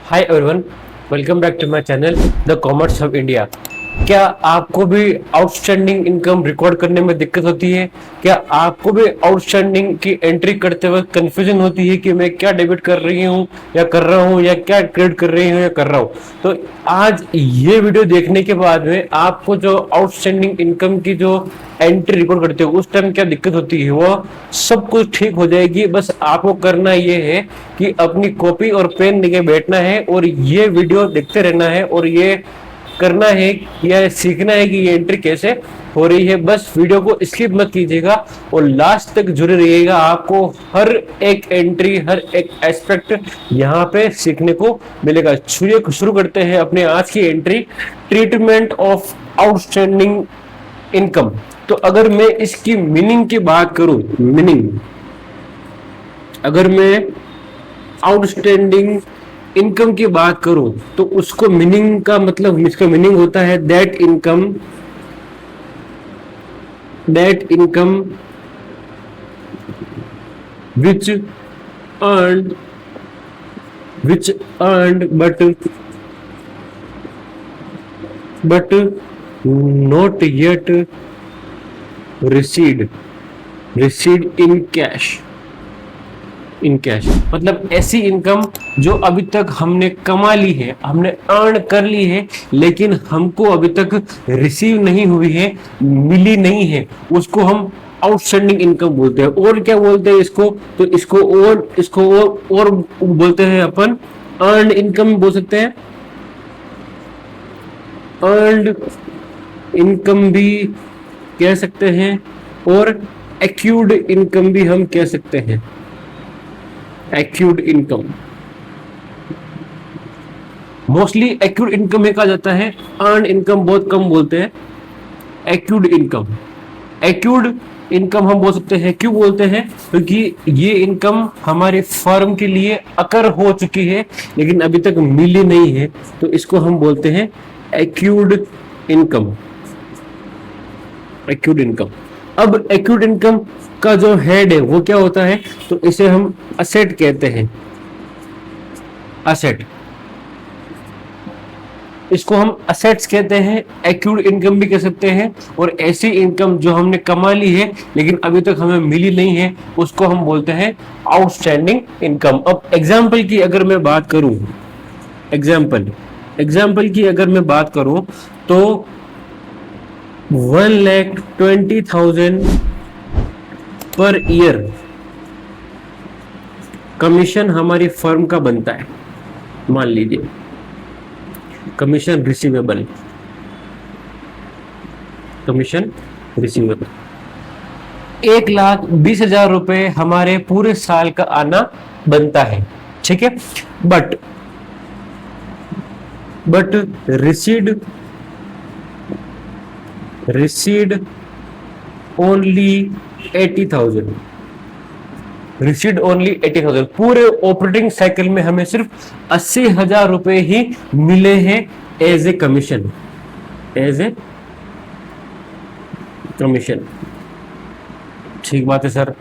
Hi everyone, welcome back to my channel the commerce of India. क्या आपको भी outstanding income record करने में दिक्कत होती है? क्या आपको भी आउटस्टैंडिंग की एंट्री करते वक्त कंफ्यूजन होती है कि मैं क्या डेबिट कर रही हूँ या कर रहा हूँ, या क्या क्रेडिट कर रही हूँ या कर रहा हूँ? तो आज ये वीडियो देखने के बाद में आपको जो आउटस्टैंडिंग इनकम की जो एंट्री रिकॉर्ड करते हो उस टाइम क्या दिक्कत होती है वो सब कुछ ठीक हो जाएगी। बस आपको करना ये है कि अपनी कॉपी और पेन लेके बैठना है और ये वीडियो देखते रहना है और ये करना है या सीखना है कि ये एंट्री कैसे हो रही है। बस वीडियो को स्किप मत कीजिएगा और लास्ट तक जुड़े रहिएगा। आपको हर एक एंट्री, हर एक एस्पेक्ट यहाँ पे सीखने को मिलेगा। शुरू करते हैं अपने आज की entry, treatment of outstanding income. तो अगर मैं इसकी मीनिंग की बात करूं, अगर मैं आउटस्टैंडिंग इनकम की बात करूं तो उसको मीनिंग का मतलब, इसका मीनिंग होता है that income which earned but not yet received in cash। मतलब ऐसी इनकम जो अभी तक हमने कमा ली है, हमने अर्न कर ली है, लेकिन हमको अभी तक रिसीव नहीं हुई है, मिली नहीं है, उसको हम आउटस्टैंडिंग इनकम बोलते हैं। और क्या बोलते हैं इसको? तो इसको और बोलते हैं अपन अर्नड इनकम बोल सकते हैं। अर्नड इनकम भी कह सकते हैं और एक्यूड इनकम भी हम कह सकते हैं। Accrued income, mostly accrued income में कहा जाता है, अर्न इनकम बहुत कम बोलते हैं। एक्यूड इनकम हम बोल सकते हैं। क्यों बोलते हैं? क्योंकि ये इनकम हमारे फर्म के लिए अकर हो चुकी है लेकिन अभी तक मिली नहीं है, तो इसको हम बोलते हैं एक्यूड इनकम। अब एक्यूड इनकम का जो हेड है वो क्या होता है? तो इसे हम असेट कहते हैं। असेट, इसको हम असेट्स कहते हैं, एक्यूड इनकम भी कह सकते हैं। और ऐसी इनकम जो हमने कमा ली है लेकिन अभी तक हमें मिली नहीं है उसको हम बोलते हैं आउटस्टैंडिंग इनकम। अब एग्जाम्पल की अगर मैं बात करूं तो 1,20,000 पर ईयर कमीशन हमारी फर्म का बनता है। मान लीजिए कमीशन रिसीवेबल 1,20,000 रुपए हमारे पूरे साल का आना बनता है, ठीक है। But recede only 80,000। पूरे ऑपरेटिंग साइकिल में हमें सिर्फ 80,000 रुपए ही मिले हैं एज ए कमीशन। ठीक बात है सर।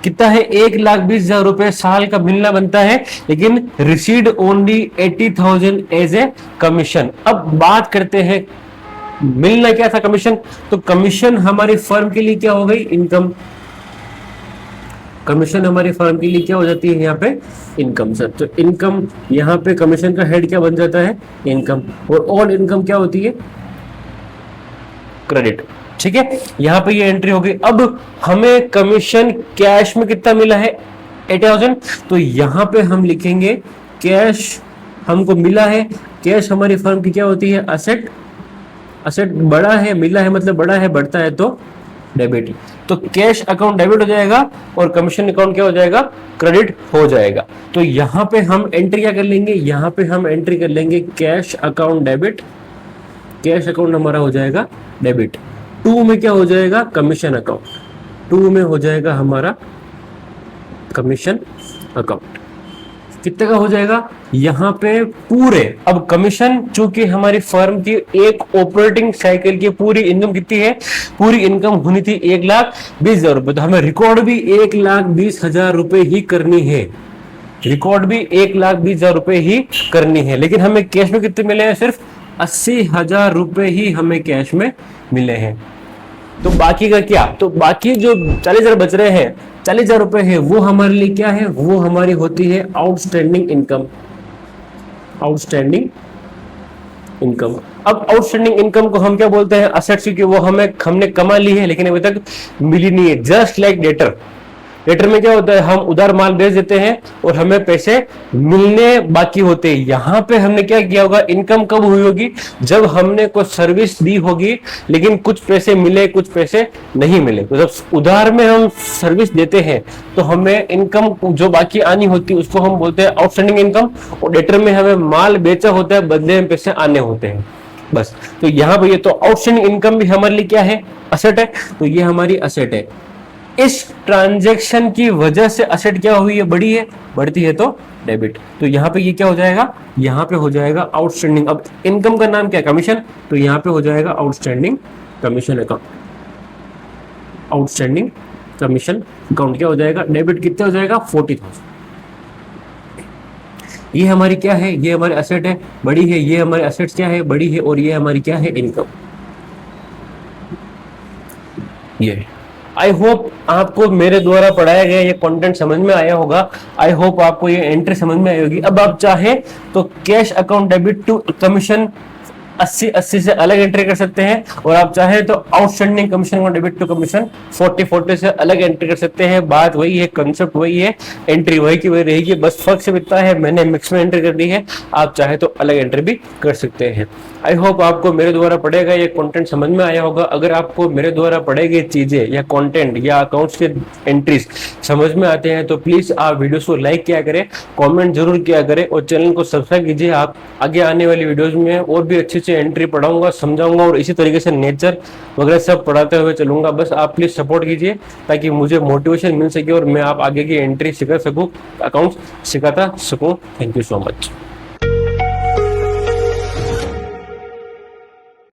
कितना है? 1,20,000 रुपए साल का मिलना बनता है लेकिन received only 80,000 as a commission. अब बात करते हैं मिलना क्या था? कमीशन। तो कमीशन हमारी फर्म के लिए क्या हो गई? इनकम। कमीशन हमारी फर्म के लिए क्या हो जाती है यहाँ पे? Income sir. तो इनकम यहाँ पे कमीशन का हेड क्या बन जाता है? इनकम। और ऑल इनकम क्या होती है? क्रेडिट। ठीक है, यहाँ पे ये एंट्री हो गई। अब हमें कमीशन कैश में कितना मिला है? 80,000। तो यहाँ पे हम लिखेंगे कैश हमको मिला है। कैश हमारी फर्म की क्या होती है? असेट बड़ा है, मिला है मतलब बड़ा है, बढ़ता है तो डेबिट। तो कैश अकाउंट डेबिट हो जाएगा और कमीशन अकाउंट क्या हो जाएगा? क्रेडिट हो जाएगा। तो यहाँ पे हम एंट्री क्या कर लेंगे? यहाँ पे हम एंट्री कर लेंगे cash account debit. Cash account हमारा हो जाएगा डेबिट। 2 में क्या हो जाएगा? Commission account. 2 में हो जाएगा हमारा कमीशन अकाउंट। कितने का हो जाएगा यहाँ पे? पूरे। अब कमीशन चूंकि हमारी फर्म की एक ऑपरेटिंग साइकिल की पूरी इनकम कितनी है? पूरी इनकम होनी थी 1,20,000 रुपए, तो हमें रिकॉर्ड भी 1,20,000 रुपए ही करनी है। रिकॉर्ड भी 1,20,000 रुपए ही करनी है, लेकिन हमें कैश में कितने मिले हैं? सिर्फ 80,000 रुपए ही हमें कैश में मिले हैं। तो बाकी का क्या? तो बाकी जो 40,000 बच रहे हैं, 40,000 रुपए है, वो हमारे लिए क्या है? वो हमारी होती है आउटस्टैंडिंग इनकम। Outstanding income. अब आउटस्टैंडिंग इनकम को हम क्या बोलते हैं? असेट्स, क्योंकि वो हमने कमा ली है लेकिन अभी तक मिली नहीं है। Just like debtor. डेटर में क्या होता है? हम उधार माल बेच देते हैं और हमें पैसे मिलने बाकी होते हैं। यहाँ पे हमने क्या किया होगा? इनकम कब हुई होगी? जब हमने कोई सर्विस दी होगी लेकिन कुछ पैसे मिले, कुछ पैसे नहीं मिले। तो जब उधार में हम सर्विस देते हैं तो हमें इनकम जो बाकी आनी होती है उसको हम बोलते हैं आउटस्टैंडिंग इनकम। और डेटर में हमें माल बेचा होता है, बदले में पैसे आने होते हैं, बस। तो यहाँ पे ये तो आउटस्टैंडिंग इनकम भी हमारे लिए क्या है? असेट है। तो ये हमारी असेट है। इस ट्रांजैक्शन की वजह से असेट क्या हुई है? बढ़ी है। बढ़ती है तो डेबिट। तो यहाँ पे ये क्या हो जाएगा? यहाँ पे हो जाएगा आउटस्टैंडिंग। अब इनकम का नाम क्या है? कमीशन। तो यहाँ पे हो जाएगा outstanding commission account. Outstanding commission account क्या हो जाएगा? डेबिट कितना हो जाएगा? 40,000। ये हमारी क्या है? ये हमारी असेट है, बड़ी है। ये हमारी असेट्स क्या है? बड़ी है। और ये हमारी क्या है? इनकम। ये आई होप आपको मेरे द्वारा पढ़ाया गया ये कंटेंट समझ में आया होगा। आई होप आपको ये एंट्री समझ में आई होगी। अब आप चाहे तो cash account debit to commission 80-80 से अलग एंट्री कर सकते हैं, और आप चाहे तो आउटस्टैंडिंग कमीशन और डेबिट टू कमीशन 40-40 से अलग एंट्री कर सकते हैं। बात वही है, कंसेप्ट वही है, एंट्री वही की वही रहेगी। बस फर्क सिर्फ इतना है, मैंने मिक्स में एंट्री कर दी है, आप चाहे तो अलग एंट्री भी कर सकते हैं। आई होप आपको मेरे द्वारा पढ़े गए ये कंटेंट समझ में आया होगा। अगर आपको मेरे द्वारा पढ़े गए चीजें या कंटेंट या अकाउंट्स के एंट्रीज समझ में आते हैं तो प्लीज आप वीडियोस को लाइक किया करें, कमेंट जरूर किया करें और चैनल को सब्सक्राइब कीजिए। आप आगे आने वाली वीडियोस में और भी अच्छे से एंट्री पढ़ाऊंगा, समझाऊंगा और इसी तरीके से नेचर वगैरह सब पढ़ाते हुए चलूंगा। बस आप प्लीज सपोर्ट कीजिए ताकि मुझे मोटिवेशन मिल सके और मैं आप आगे की एंट्री सिखा सकूं, अकाउंट्स सिखाता सकूं। Thank you so much.